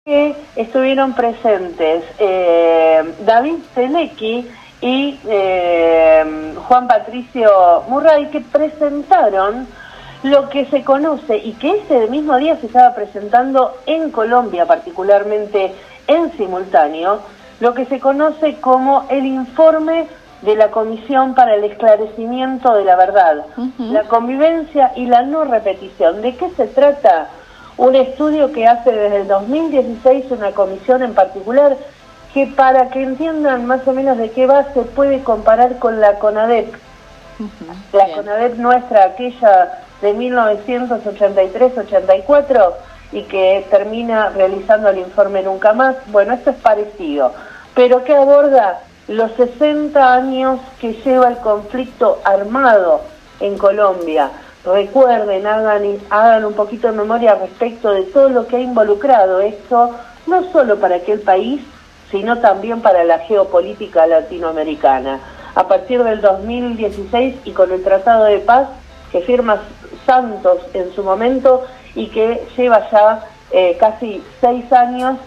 que estuvieron presentes David Telecky y Juan Patricio Murray, que presentaron lo que se conoce y que ese mismo día se estaba presentando en Colombia, particularmente en simultáneo, lo que se conoce como el informe de la Comisión para el Esclarecimiento de la Verdad, la convivencia y la no repetición. ¿De qué se trata? Un estudio que hace desde el 2016 una comisión en particular, que para que entiendan más o menos de qué va, se puede comparar con la CONADEP. La Bien. CONADEP nuestra, aquella de 1983-84, y que termina realizando el informe Nunca Más. Bueno, esto es parecido, pero que aborda los 60 años que lleva el conflicto armado en Colombia. Recuerden, hagan un poquito de memoria respecto de todo lo que ha involucrado esto, no solo para aquel país, sino también para la geopolítica latinoamericana. A partir del 2016 y con el Tratado de Paz que firma Santos en su momento y que lleva ya casi 6 años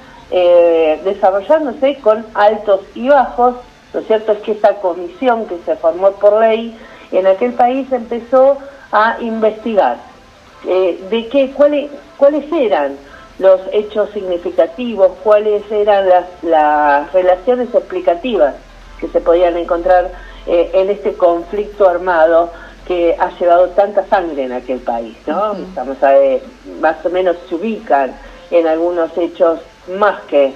desarrollándose con altos y bajos. Lo cierto es que esta comisión que se formó por ley en aquel país empezó a investigar cuáles eran los hechos significativos, cuáles eran las relaciones explicativas que se podían encontrar en este conflicto armado que ha llevado tanta sangre en aquel país, ¿no? Estamos más o menos se ubican en algunos hechos más que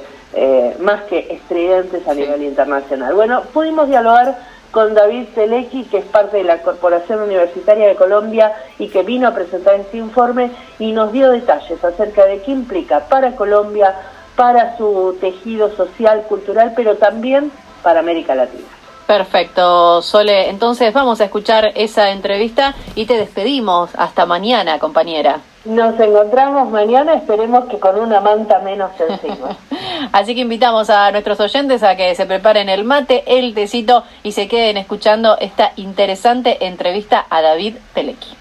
estridentes a nivel internacional. Bueno, pudimos dialogar con David Telecky, que es parte de la Corporación Universitaria de Colombia y que vino a presentar este informe y nos dio detalles acerca de qué implica para Colombia, para su tejido social, cultural, pero también para América Latina. Perfecto, Sole. Entonces vamos a escuchar esa entrevista y te despedimos. Hasta mañana, compañera. Nos encontramos mañana, esperemos que con una manta menos encima. Así que invitamos a nuestros oyentes a que se preparen el mate, el tecito y se queden escuchando esta interesante entrevista a David Telecky.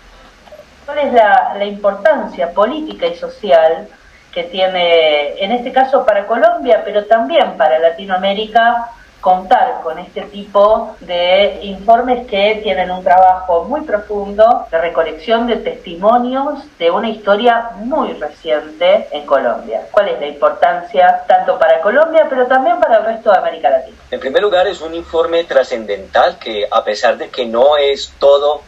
¿Cuál es la importancia política y social que tiene, en este caso para Colombia, pero también para Latinoamérica, contar con este tipo de informes que tienen un trabajo muy profundo de recolección de testimonios de una historia muy reciente en Colombia? ¿Cuál es la importancia tanto para Colombia, pero también para el resto de América Latina? En primer lugar, es un informe trascendental que, a pesar de que no es todo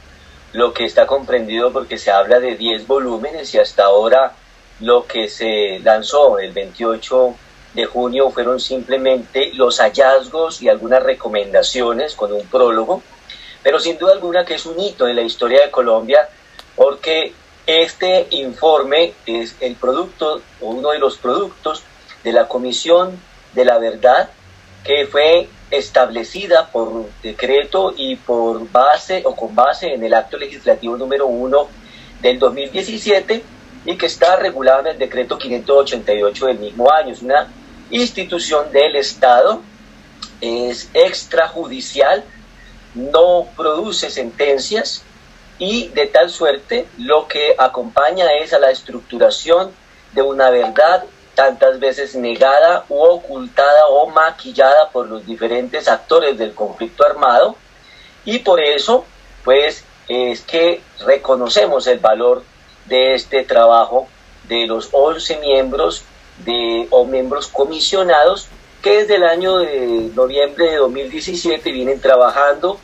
lo que está comprendido, porque se habla de 10 volúmenes y hasta ahora lo que se lanzó el 28 de junio fueron simplemente los hallazgos y algunas recomendaciones con un prólogo, pero sin duda alguna que es un hito en la historia de Colombia, porque este informe es el producto o uno de los productos de la Comisión de la Verdad, que fue establecida por decreto y por base o con base en el acto legislativo número 1 del 2017 y que está regulada en el decreto 588 del mismo año. Es una institución del Estado, es extrajudicial, no produce sentencias y de tal suerte lo que acompaña es a la estructuración de una verdad tantas veces negada u ocultada o maquillada por los diferentes actores del conflicto armado, y por eso pues es que reconocemos el valor de este trabajo de los 11 miembros miembros comisionados que desde el año de noviembre de 2017 vienen trabajando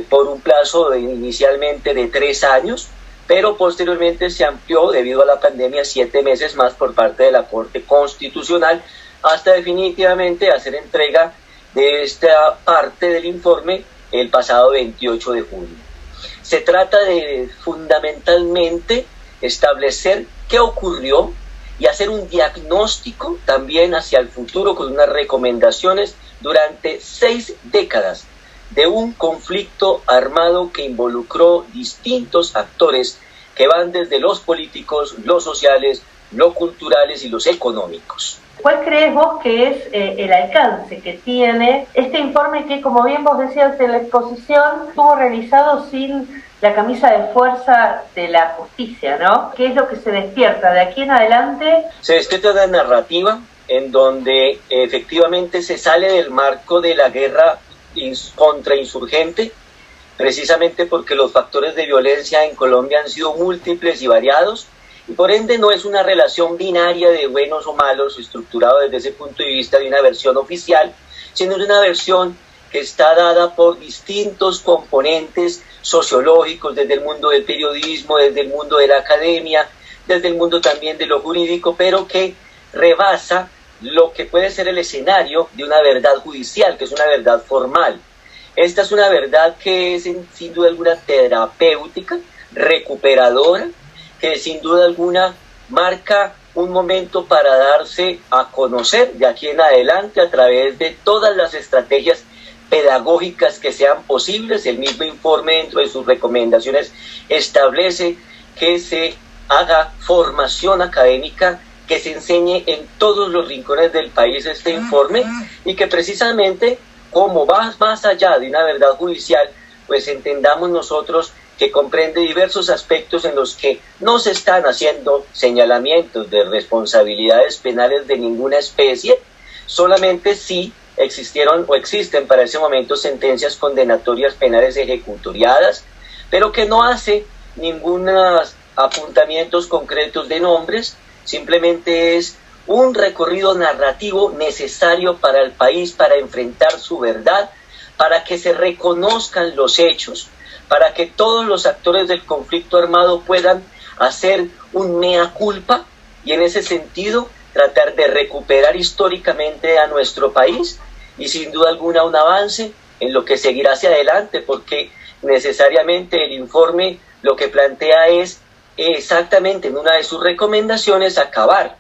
por un plazo inicialmente de 3 años, pero posteriormente se amplió debido a la pandemia 7 meses más por parte de la Corte Constitucional, hasta definitivamente hacer entrega de esta parte del informe el pasado 28 de junio. Se trata de fundamentalmente establecer qué ocurrió y hacer un diagnóstico también hacia el futuro con unas recomendaciones durante 6 décadas de un conflicto armado que involucró distintos actores que van desde los políticos, los sociales, los culturales y los económicos. ¿Cuál crees vos que es el alcance que tiene este informe que, como bien vos decías en la exposición, estuvo realizado sin la camisa de fuerza de la justicia, ¿no? ¿Qué es lo que se despierta de aquí en adelante? Se despierta una narrativa en donde efectivamente se sale del marco de la guerra contrainsurgente, precisamente porque los factores de violencia en Colombia han sido múltiples y variados, y por ende no es una relación binaria de buenos o malos, estructurado desde ese punto de vista de una versión oficial, sino de una versión que está dada por distintos componentes sociológicos, desde el mundo del periodismo, desde el mundo de la academia, desde el mundo también de lo jurídico, pero que rebasa lo que puede ser el escenario de una verdad judicial, que es una verdad formal. Esta es una verdad que es sin duda alguna terapéutica, recuperadora, que sin duda alguna marca un momento para darse a conocer de aquí en adelante a través de todas las estrategias pedagógicas que sean posibles. El mismo informe, dentro de sus recomendaciones, establece que se haga formación académica, que se enseñe en todos los rincones del país este informe, y que precisamente, como va más allá de una verdad judicial, pues entendamos nosotros que comprende diversos aspectos en los que no se están haciendo señalamientos de responsabilidades penales de ninguna especie, solamente si existieron o existen para ese momento sentencias condenatorias penales ejecutoriadas, pero que no hace ningunos apuntamientos concretos de nombres, simplemente es un recorrido narrativo necesario para el país, para enfrentar su verdad, para que se reconozcan los hechos, para que todos los actores del conflicto armado puedan hacer un mea culpa y en ese sentido tratar de recuperar históricamente a nuestro país, y sin duda alguna un avance en lo que seguirá hacia adelante, porque necesariamente el informe lo que plantea es exactamente en una de sus recomendaciones acabar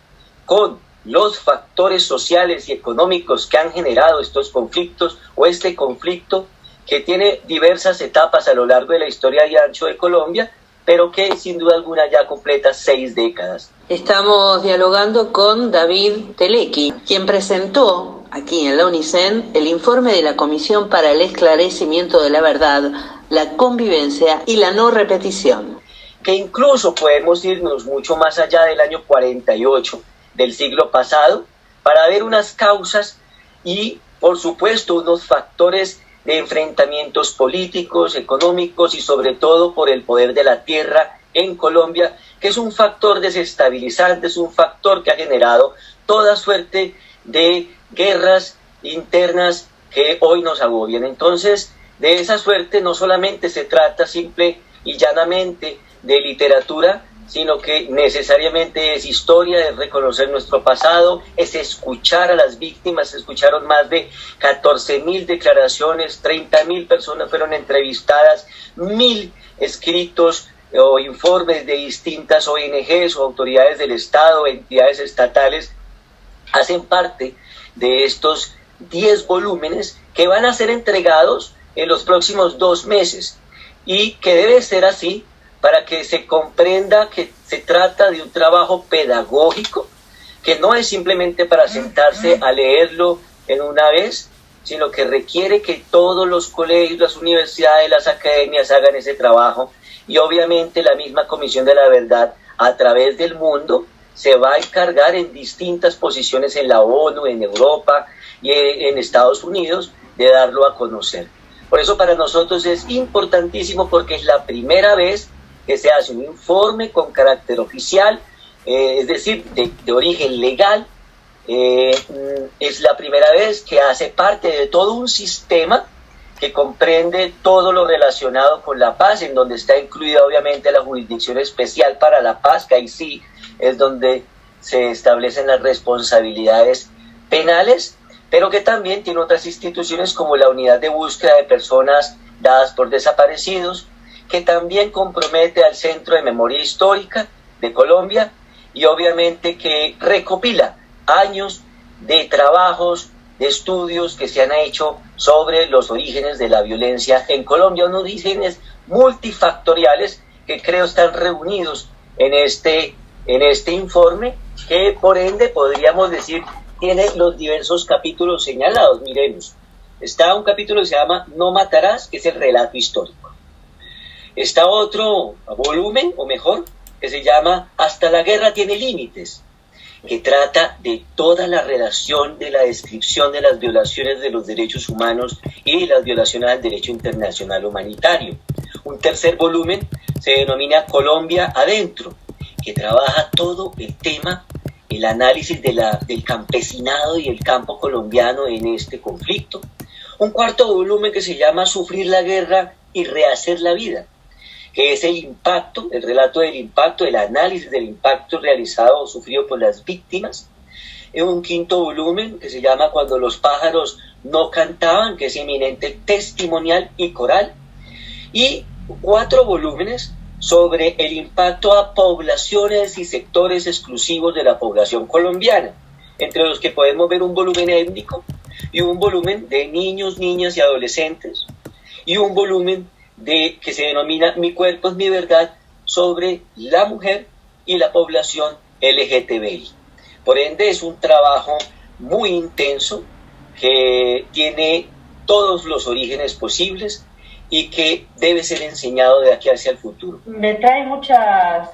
con los factores sociales y económicos que han generado estos conflictos, o este conflicto que tiene diversas etapas a lo largo de la historia y ancho de Colombia, pero que sin duda alguna ya completa 6 décadas. Estamos dialogando con David Telequi, quien presentó aquí en la UNICEN el informe de la Comisión para el Esclarecimiento de la Verdad, la Convivencia y la No Repetición. Que incluso podemos irnos mucho más allá del año 48 del siglo pasado para ver unas causas y, por supuesto, unos factores de enfrentamientos políticos, económicos y sobre todo por el poder de la tierra en Colombia, que es un factor desestabilizante, es un factor que ha generado toda suerte de guerras internas que hoy nos agobian. Entonces, de esa suerte no solamente se trata simple y llanamente de literatura, sino que necesariamente es historia, es reconocer nuestro pasado, es escuchar a las víctimas. Se escucharon más de 14.000 declaraciones, 30.000 personas fueron entrevistadas, 1.000 escritos o informes de distintas ONGs o autoridades del Estado, entidades estatales, hacen parte de estos 10 volúmenes que van a ser entregados en los próximos 2 meses, y que debe ser así para que se comprenda que se trata de un trabajo pedagógico, que no es simplemente para sentarse a leerlo en una vez, sino que requiere que todos los colegios, las universidades, las academias hagan ese trabajo, y obviamente la misma Comisión de la Verdad a través del mundo se va a encargar en distintas posiciones en la ONU, en Europa y en Estados Unidos de darlo a conocer. Por eso para nosotros es importantísimo, porque es la primera vez que se hace un informe con carácter oficial, es decir, de origen legal. Es la primera vez que hace parte de todo un sistema que comprende todo lo relacionado con la paz, en donde está incluida obviamente la Jurisdicción Especial para la Paz, que ahí sí es donde se establecen las responsabilidades penales, pero que también tiene otras instituciones como la Unidad de Búsqueda de Personas Dadas por Desaparecidos, que también compromete al Centro de Memoria Histórica de Colombia, y obviamente que recopila años de trabajos, de estudios que se han hecho sobre los orígenes de la violencia en Colombia, unos orígenes multifactoriales que creo están reunidos en este informe, que por ende podríamos decir tiene los diversos capítulos señalados. Miremos, está un capítulo que se llama No matarás, que es el relato histórico. Está otro volumen, o mejor, que se llama Hasta la guerra tiene límites, que trata de toda la relación de la descripción de las violaciones de los derechos humanos y de las violaciones al derecho internacional humanitario. Un tercer volumen se denomina Colombia Adentro, que trabaja todo el tema, el análisis del campesinado y el campo colombiano en este conflicto. Un cuarto volumen que se llama Sufrir la guerra y rehacer la vida, que es el impacto, el relato del impacto, el análisis del impacto realizado o sufrido por las víctimas. En un quinto volumen que se llama Cuando los pájaros no cantaban, que es eminente testimonial y coral. Y 4 volúmenes sobre el impacto a poblaciones y sectores exclusivos de la población colombiana, entre los que podemos ver un volumen étnico y un volumen de niños, niñas y adolescentes, y un volumen que se denomina Mi cuerpo es mi verdad, sobre la mujer y la población LGTBI. Por ende, es un trabajo muy intenso que tiene todos los orígenes posibles y que debe ser enseñado de aquí hacia el futuro. Me trae muchas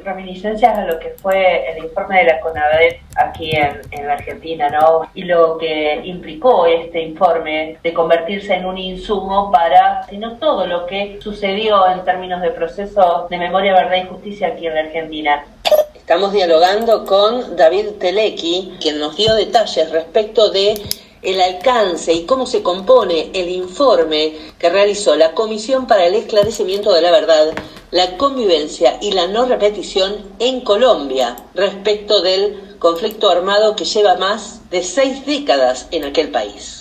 reminiscencias a lo que fue el informe de la CONADET aquí en la Argentina, ¿no? Y lo que implicó este informe de convertirse en un insumo para, sino todo lo que sucedió en términos de procesos de memoria, verdad y justicia aquí en la Argentina. Estamos dialogando con David Telequi, quien nos dio detalles respecto de el alcance y cómo se compone el informe que realizó la Comisión para el Esclarecimiento de la Verdad, la Convivencia y la No Repetición en Colombia, respecto del conflicto armado que lleva más de 6 décadas en aquel país.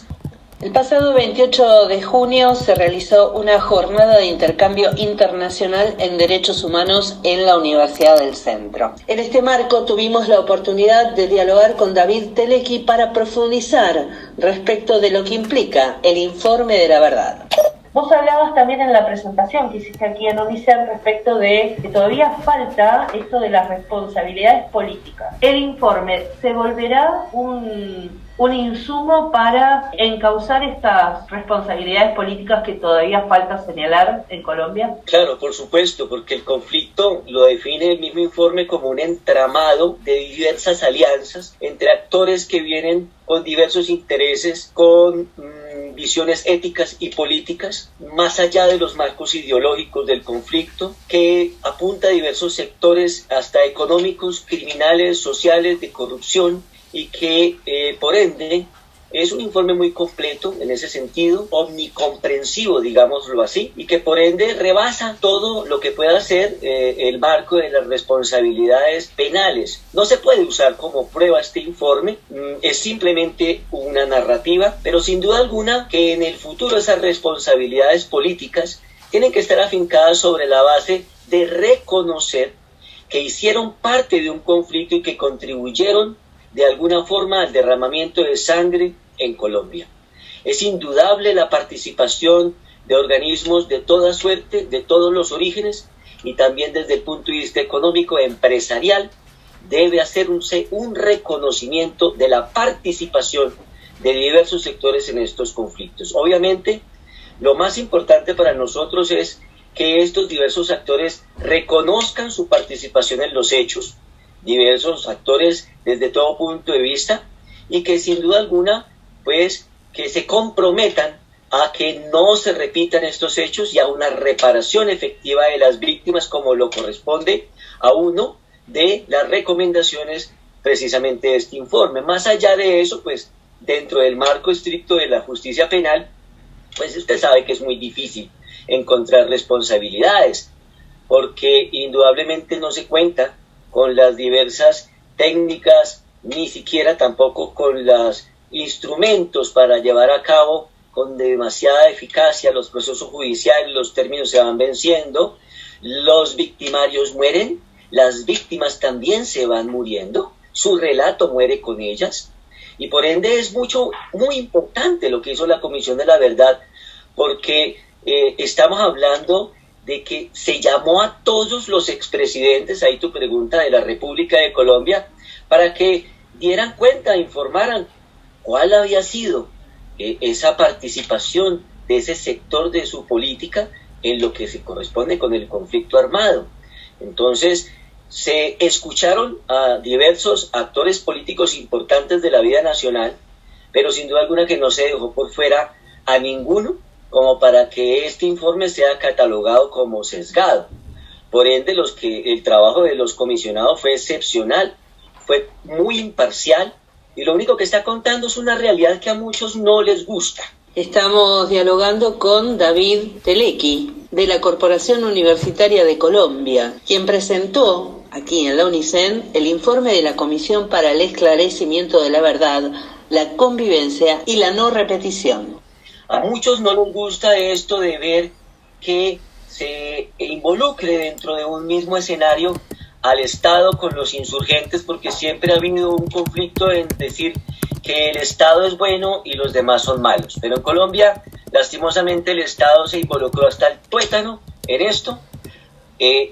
El pasado 28 de junio se realizó una jornada de intercambio internacional en derechos humanos en la Universidad del Centro. En este marco tuvimos la oportunidad de dialogar con David Telequi para profundizar respecto de lo que implica el informe de la verdad. Vos hablabas también en la presentación que hiciste aquí en UNICEN respecto de que todavía falta esto de las responsabilidades políticas. ¿El informe se volverá un insumo para encauzar estas responsabilidades políticas que todavía falta señalar en Colombia? Claro, por supuesto, porque el conflicto lo define el mismo informe como un entramado de diversas alianzas entre actores que vienen con diversos intereses, con visiones éticas y políticas, más allá de los marcos ideológicos del conflicto, que apunta a diversos sectores, hasta económicos, criminales, sociales, de corrupción, y que por ende es un informe muy completo en ese sentido, omnicomprensivo, digámoslo así, y que por ende rebasa todo lo que pueda ser el marco de las responsabilidades penales. No se puede usar como prueba este informe, es simplemente una narrativa, pero sin duda alguna que en el futuro esas responsabilidades políticas tienen que estar afincadas sobre la base de reconocer que hicieron parte de un conflicto y que contribuyeron de alguna forma al derramamiento de sangre en Colombia. Es indudable la participación de organismos de toda suerte, de todos los orígenes, y también desde el punto de vista económico, empresarial, debe hacer un reconocimiento de la participación de diversos sectores en estos conflictos. Obviamente, lo más importante para nosotros es que estos diversos actores reconozcan su participación en los hechos, diversos actores desde todo punto de vista, y que sin duda alguna pues que se comprometan a que no se repitan estos hechos y a una reparación efectiva de las víctimas, como lo corresponde a uno de las recomendaciones precisamente de este informe. Más allá de eso, pues dentro del marco estricto de la justicia penal, pues usted sabe que es muy difícil encontrar responsabilidades, porque indudablemente no se cuenta con las diversas técnicas, ni siquiera tampoco con los instrumentos para llevar a cabo con demasiada eficacia los procesos judiciales. Los términos se van venciendo, los victimarios mueren, las víctimas también se van muriendo, su relato muere con ellas, y por ende es muy importante lo que hizo la Comisión de la Verdad, porque estamos hablando de que se llamó a todos los expresidentes, ahí tu pregunta, de la República de Colombia, para que dieran cuenta, informaran cuál había sido esa participación de ese sector de su política en lo que se corresponde con el conflicto armado. Entonces, se escucharon a diversos actores políticos importantes de la vida nacional, pero sin duda alguna que no se dejó por fuera a ninguno como para que este informe sea catalogado como sesgado. Por ende, el trabajo de los comisionados fue excepcional, fue muy imparcial, y lo único que está contando es una realidad que a muchos no les gusta. Estamos dialogando con David Telequi, de la Corporación Universitaria de Colombia, quien presentó aquí en la UNICEN el informe de la Comisión para el Esclarecimiento de la Verdad, la Convivencia y la No Repetición. A muchos no les gusta esto de ver que se involucre dentro de un mismo escenario al Estado con los insurgentes, porque siempre ha habido un conflicto en decir que el Estado es bueno y los demás son malos. Pero en Colombia, lastimosamente, el Estado se involucró hasta el tuétano en esto.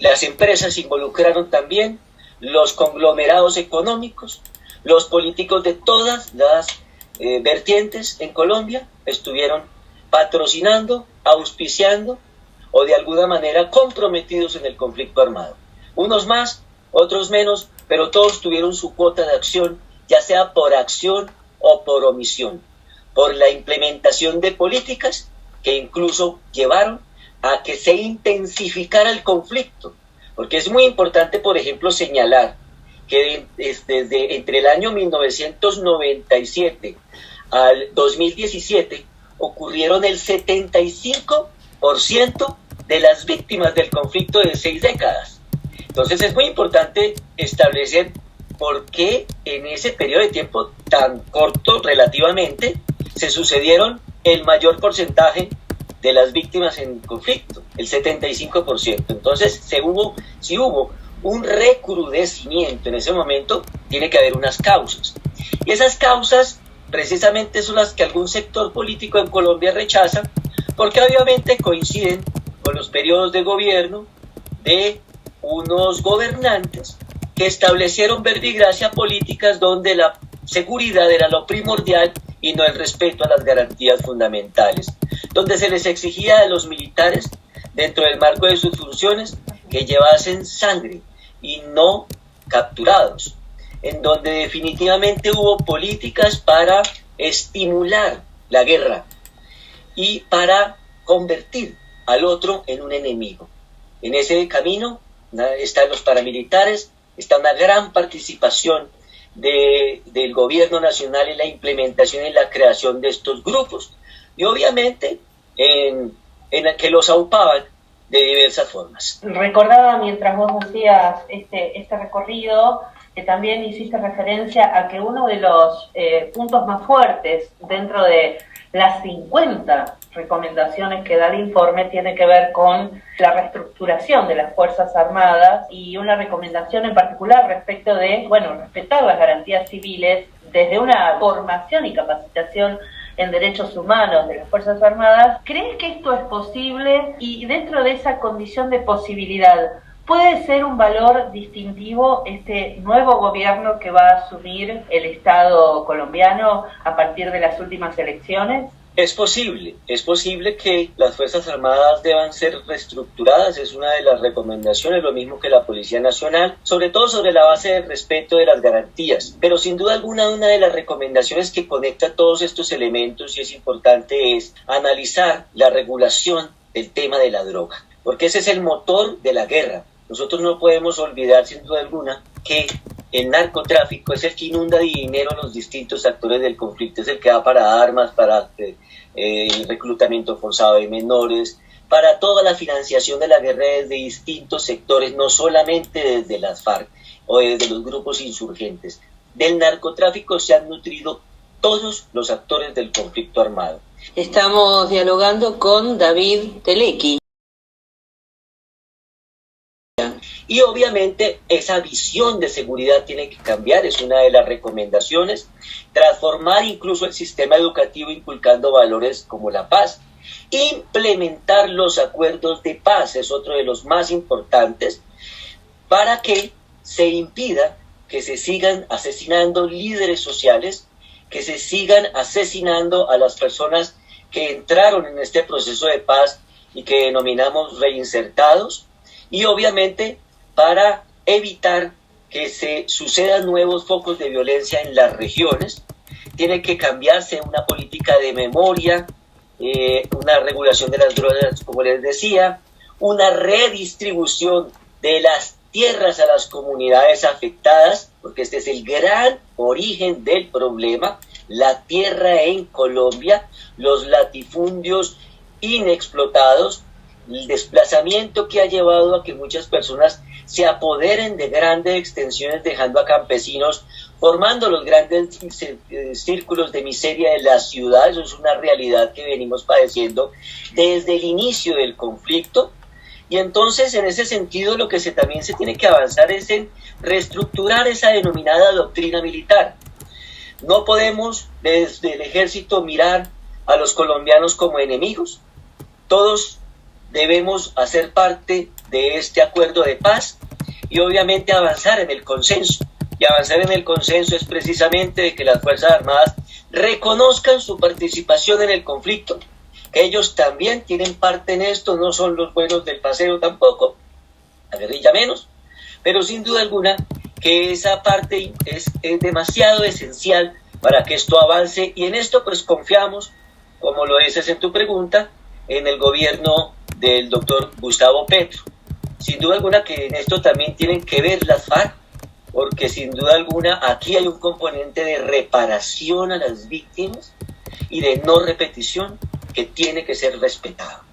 Las empresas se involucraron también, los conglomerados económicos, los políticos de todas las vertientes en Colombia estuvieron patrocinando, auspiciando o de alguna manera comprometidos en el conflicto armado. Unos más, otros menos, pero todos tuvieron su cuota de acción, ya sea por acción o por omisión, por la implementación de políticas que incluso llevaron a que se intensificara el conflicto. Porque es muy importante, por ejemplo, señalar que desde entre el año 1997 al 2017 ocurrieron el 75% de las víctimas del conflicto de 6 décadas. Entonces es muy importante establecer por qué en ese periodo de tiempo tan corto relativamente se sucedieron el mayor porcentaje de las víctimas en conflicto, el 75%. Entonces, si hubo un recrudecimiento en ese momento, tiene que haber unas causas. Y esas causas precisamente son las que algún sector político en Colombia rechaza, porque obviamente coinciden con los periodos de gobierno de unos gobernantes que establecieron verbigracia políticas donde la seguridad era lo primordial y no el respeto a las garantías fundamentales, donde se les exigía a los militares, dentro del marco de sus funciones, que llevasen sangre y no capturados, en donde definitivamente hubo políticas para estimular la guerra y para convertir al otro en un enemigo. En ese camino están los paramilitares, está una gran participación del gobierno nacional en la implementación y la creación de estos grupos, y obviamente en que los aupaban de diversas formas. Recordaba mientras vos hacías este recorrido que también hiciste referencia a que uno de los puntos más fuertes dentro de las 50 recomendaciones que da el informe tiene que ver con la reestructuración de las Fuerzas Armadas, y una recomendación en particular respecto de, respetar las garantías civiles desde una formación y capacitación en derechos humanos de las Fuerzas Armadas. ¿Crees que esto es posible? Y dentro de esa condición de posibilidad, ¿puede ser un valor distintivo este nuevo gobierno que va a asumir el Estado colombiano a partir de las últimas elecciones? Es posible que las Fuerzas Armadas deban ser reestructuradas, es una de las recomendaciones, lo mismo que la Policía Nacional, sobre todo sobre la base del respeto de las garantías. Pero sin duda alguna, una de las recomendaciones que conecta todos estos elementos y es importante es analizar la regulación del tema de la droga, porque ese es el motor de la guerra. Nosotros no podemos olvidar sin duda alguna que el narcotráfico es el que inunda de dinero a los distintos actores del conflicto, es el que da para armas, para el reclutamiento forzado de menores, para toda la financiación de la guerra desde distintos sectores, no solamente desde las FARC o desde los grupos insurgentes. Del narcotráfico se han nutrido todos los actores del conflicto armado. Estamos dialogando con David Telequi. Y obviamente esa visión de seguridad tiene que cambiar, es una de las recomendaciones, transformar incluso el sistema educativo inculcando valores como la paz, implementar los acuerdos de paz, es otro de los más importantes, para que se impida que se sigan asesinando líderes sociales, que se sigan asesinando a las personas que entraron en este proceso de paz y que denominamos reinsertados, y obviamente para evitar que se sucedan nuevos focos de violencia en las regiones, tiene que cambiarse una política de memoria, una regulación de las drogas, como les decía, una redistribución de las tierras a las comunidades afectadas, porque este es el gran origen del problema, la tierra en Colombia, los latifundios inexplotados, el desplazamiento que ha llevado a que muchas personas se apoderen de grandes extensiones, dejando a campesinos, formando los grandes círculos de miseria de la ciudad. Eso es una realidad que venimos padeciendo desde el inicio del conflicto. Y entonces, en ese sentido, lo que también se tiene que avanzar es en reestructurar esa denominada doctrina militar. No podemos desde el ejército mirar a los colombianos como enemigos. Todos debemos hacer parte de este acuerdo de paz y obviamente avanzar en el consenso. Y avanzar en el consenso es precisamente de que las Fuerzas Armadas reconozcan su participación en el conflicto, que ellos también tienen parte en esto, no son los buenos del paseo tampoco, la guerrilla menos, pero sin duda alguna que esa parte es demasiado esencial para que esto avance, y en esto pues confiamos, como lo dices en tu pregunta, en el gobierno del doctor Gustavo Petro. Sin duda alguna que en esto también tienen que ver las FARC, porque sin duda alguna aquí hay un componente de reparación a las víctimas y de no repetición que tiene que ser respetado.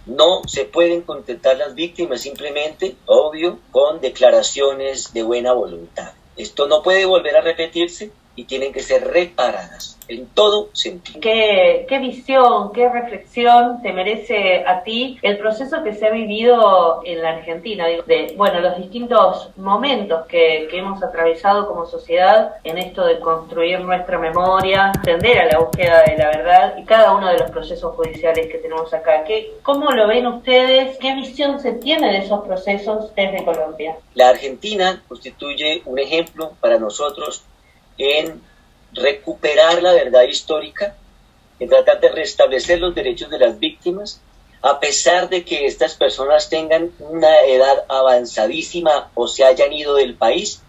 No se pueden contentar las víctimas simplemente, obvio, con declaraciones de buena voluntad. Esto no puede volver a repetirse y tienen que ser reparadas en todo sentido. ¿Qué visión, qué reflexión te merece a ti el proceso que se ha vivido en la Argentina? Los distintos momentos que hemos atravesado como sociedad en esto de construir nuestra memoria, tender a la búsqueda de la verdad y cada uno de los procesos judiciales que tenemos acá. ¿Cómo lo ven ustedes? ¿Qué visión se tiene de esos procesos desde Colombia? La Argentina constituye un ejemplo para nosotros en recuperar la verdad histórica, en tratar de restablecer los derechos de las víctimas, a pesar de que estas personas tengan una edad avanzadísima o se hayan ido del país.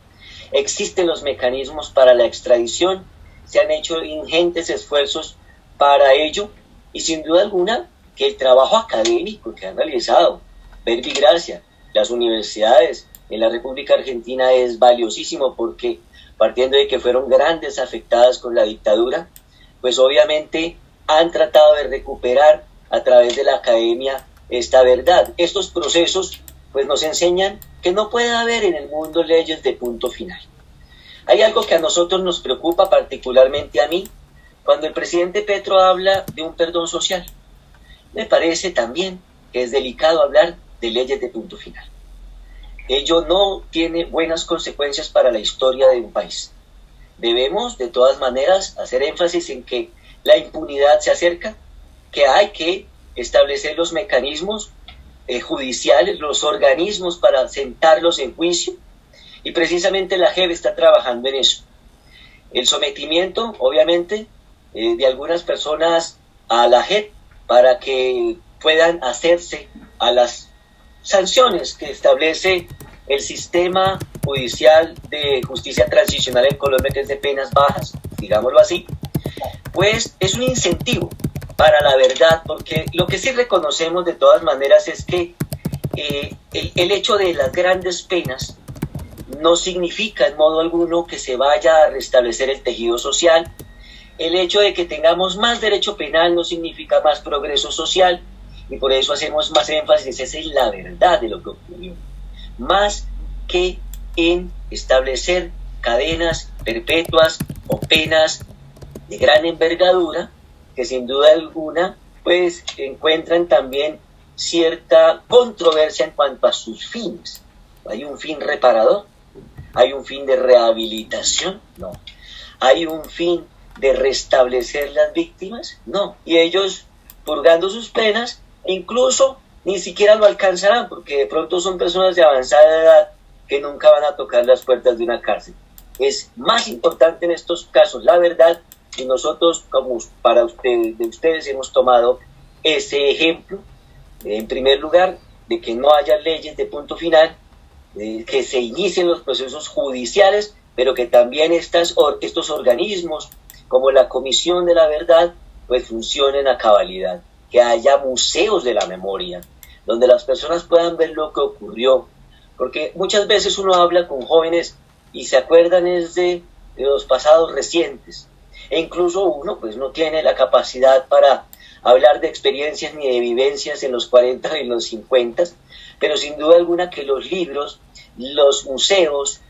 Existen los mecanismos para la extradición, se han hecho ingentes esfuerzos para ello, y sin duda alguna que el trabajo académico que han realizado Verbigracia, las universidades en la República Argentina es valiosísimo, porque partiendo de que fueron grandes afectadas con la dictadura, pues obviamente han tratado de recuperar a través de la academia esta verdad. Estos procesos pues nos enseñan que no puede haber en el mundo leyes de punto final. Hay algo que a nosotros nos preocupa, particularmente a mí, cuando el presidente Petro habla de un perdón social. Me parece también que es delicado hablar de leyes de punto final. Ello no tiene buenas consecuencias para la historia de un país. Debemos, de todas maneras, hacer énfasis en que la impunidad se acerca, que hay que establecer los mecanismos judiciales, los organismos para sentarlos en juicio, y precisamente la JEP está trabajando en eso. El sometimiento, obviamente, de algunas personas a la JEP para que puedan hacerse a las sanciones que establece el sistema judicial de justicia transicional en Colombia, que es de penas bajas, digámoslo así, pues es un incentivo para la verdad, porque lo que sí reconocemos de todas maneras es que el hecho de las grandes penas no significa en modo alguno que se vaya a restablecer el tejido social. El hecho de que tengamos más derecho penal no significa más progreso social, y por eso hacemos más énfasis en la verdad de lo que ocurrió, más que en establecer cadenas perpetuas o penas de gran envergadura, que sin duda alguna pues encuentran también cierta controversia en cuanto a sus fines. ¿Hay un fin reparador? ¿Hay un fin de rehabilitación? No. ¿Hay un fin de restablecer las víctimas? No. Y ellos, purgando sus penas, incluso ni siquiera lo alcanzarán, porque de pronto son personas de avanzada edad que nunca van a tocar las puertas de una cárcel. Es más importante en estos casos la verdad, y nosotros, como para ustedes hemos tomado ese ejemplo En primer lugar, de que no haya leyes de punto final, que se inicien los procesos judiciales, pero que también estos organismos, como la Comisión de la Verdad, pues funcionen a cabalidad, que haya museos de la memoria, donde las personas puedan ver lo que ocurrió, porque muchas veces uno habla con jóvenes y se acuerdan de los pasados recientes, e incluso uno pues no tiene la capacidad para hablar de experiencias ni de vivencias en los 40 y en los 50, pero sin duda alguna que los libros, los museos,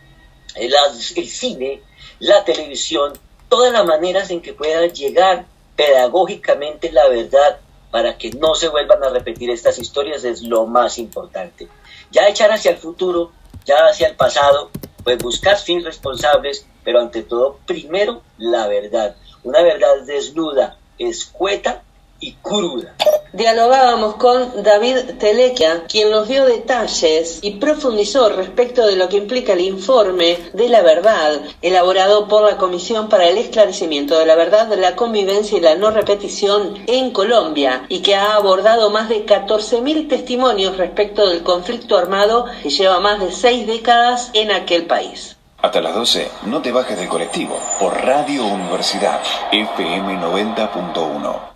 el cine, la televisión, todas las maneras en que pueda llegar pedagógicamente la verdad para que no se vuelvan a repetir estas historias es lo más importante. Ya echar hacia el futuro, ya hacia el pasado, pues buscar fines responsables, pero ante todo, primero, la verdad. Una verdad desnuda, escueta y cruda. Dialogábamos con David Telecky, quien nos dio detalles y profundizó respecto de lo que implica el informe de la verdad, elaborado por la Comisión para el Esclarecimiento de la Verdad, la Convivencia y la No Repetición en Colombia, y que ha abordado más de 14.000 testimonios respecto del conflicto armado que lleva más de 6 décadas en aquel país. Hasta las 12, no te bajes del colectivo, por Radio Universidad, FM 90.1.